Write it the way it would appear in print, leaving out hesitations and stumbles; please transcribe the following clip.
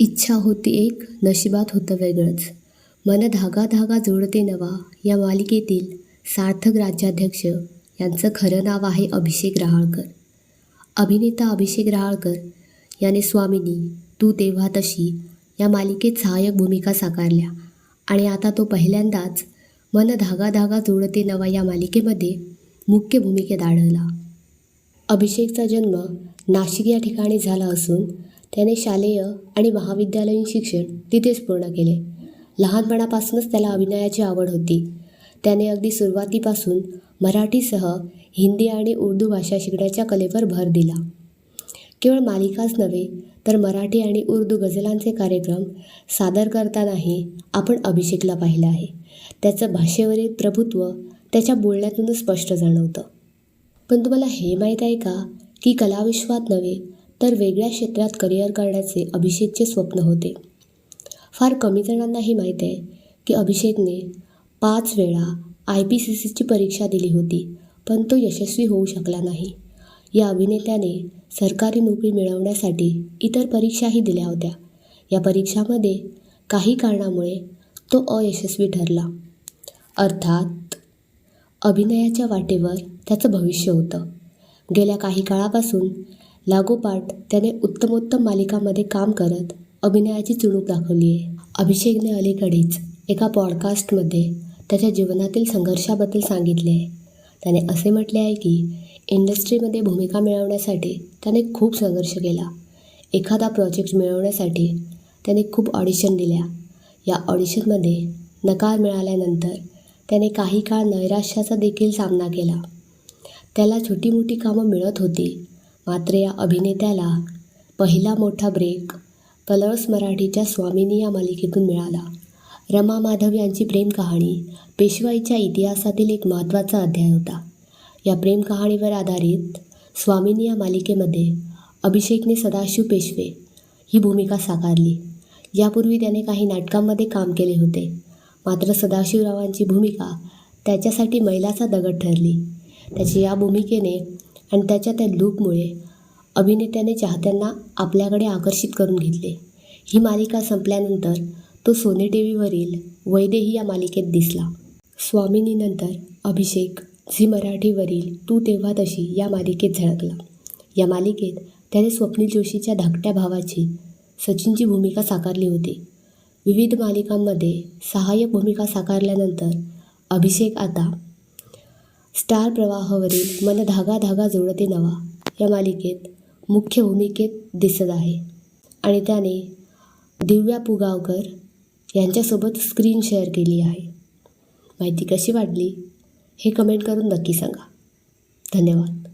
इच्छा होती एक, नशिबात होतं वेगळंच. मन धागा धागा जोडते नवा या मालिकेतील सार्थक राज्याध्यक्ष यांचं खरं नाव आहे अभिषेक रहाळकर. अभिनेता अभिषेक रहाळकर याने स्वामिनी, तू तेव्हा तशी या मालिकेत सहाय्यक भूमिका साकारल्या आणि आता तो पहिल्यांदाच मन धागा धागा जोडते नवा या मालिकेमध्ये मुख्य भूमिकेत आढळला. अभिषेकचा जन्म नाशिक या ठिकाणी झाला असून त्याने शालेय आणि महाविद्यालयीन शिक्षण तिथेच पूर्ण केले. लहानपणापासूनच त्याला अभिनयाची आवड होती. त्याने अगदी सुरुवातीपासून मराठीसह हिंदी आणि उर्दू भाषा शिकण्याच्या कलेवर भर दिला. केवळ मालिकाच नव्हे तर मराठी आणि उर्दू गझलांचे कार्यक्रम सादर करतानाही आपण अभिषेकला पाहिलं आहे. त्याचं भाषेवरील प्रभुत्व त्याच्या बोलण्यातूनच स्पष्ट जाणवतं. पण तुम्हाला हे माहीत आहे का की कलाविश्वात नव्हे तर वेगळ्या क्षेत्रात करिअर करण्याचे अभिषेकचे स्वप्न होते. फार कमी जणांनाही माहीत आहे की अभिषेकने 5 वेळा IPCCची परीक्षा दिली होती, पण तो यशस्वी होऊ शकला नाही. या अभिनेत्याने सरकारी नोकरी मिळवण्यासाठी इतर परीक्षाही दिल्या होत्या. या परीक्षामध्ये काही कारणामुळे तो अयशस्वी ठरला. अर्थात अभिनयाच्या वाटेवर त्याचं भविष्य होतं. गेल्या काही काळापासून लागोपाठ त्याने उत्तमोत्तम मालिकांमध्ये काम करत अभिनयाची चुणूक दाखवली आहे. अभिषेकने अलीकडेच एका पॉडकास्टमध्ये त्याच्या जीवनातील संघर्षाबद्दल सांगितले आहे. त्याने असे म्हटले आहे की इंडस्ट्रीमध्ये भूमिका मिळवण्यासाठी त्याने खूप संघर्ष केला. एखादा प्रोजेक्ट मिळवण्यासाठी त्याने खूप ऑडिशन दिल्या. या ऑडिशनमध्ये नकार मिळाल्यानंतर त्याने काही काळ नैराश्याचा देखील सामना केला. त्याला छोटी मोठी कामं मिळत होती. मात्र या अभिनेत्याला पहिला मोठा ब्रेक कलर्स मराठीच्या स्वामिनी या मालिकेतून मिळाला. रमा माधव यांची प्रेम कहाणी पेशवाईच्या इतिहासातील एक महत्त्वाचा अध्याय होता. या प्रेम कहाणीवर आधारित स्वामिनी या मालिकेमध्ये अभिषेकने सदाशिव पेशवे ही भूमिका साकारली. यापूर्वी त्याने काही नाटकांमध्ये काम केले होते. मात्र सदाशिवरावांची भूमिका त्याच्यासाठी मैलाचा दगड ठरली. त्याची या भूमिकेने आणि त्याच्या त्या लूकमुळे अभिनेत्याने चाहत्यांना आपल्याकडे आकर्षित करून घेतले. ही मालिका संपल्यानंतर तो सोनी टीव्हीवरील वैदेही या मालिकेत दिसला. स्वामिनीनंतर अभिषेक झी मराठीवरील तू तेव्हा तशी या मालिकेत झळकला. या मालिकेत त्याने स्वप्नील जोशीच्या धाकट्या भावाची सचिनची भूमिका साकारली होती. विविध मालिकांमध्ये सहाय्यक भूमिका साकारल्यानंतर अभिषेक आता स्टार प्रवाहवरील मन धागा धागा जोडते नवा या मालिकेत मुख्य भूमिकेत दिसत आहे आणि त्याने दिव्या पुगावकर यांच्यासोबत स्क्रीन शेअर केली आहे. माहिती कशी वाटली हे कमेंट करून नक्की सांगा. धन्यवाद.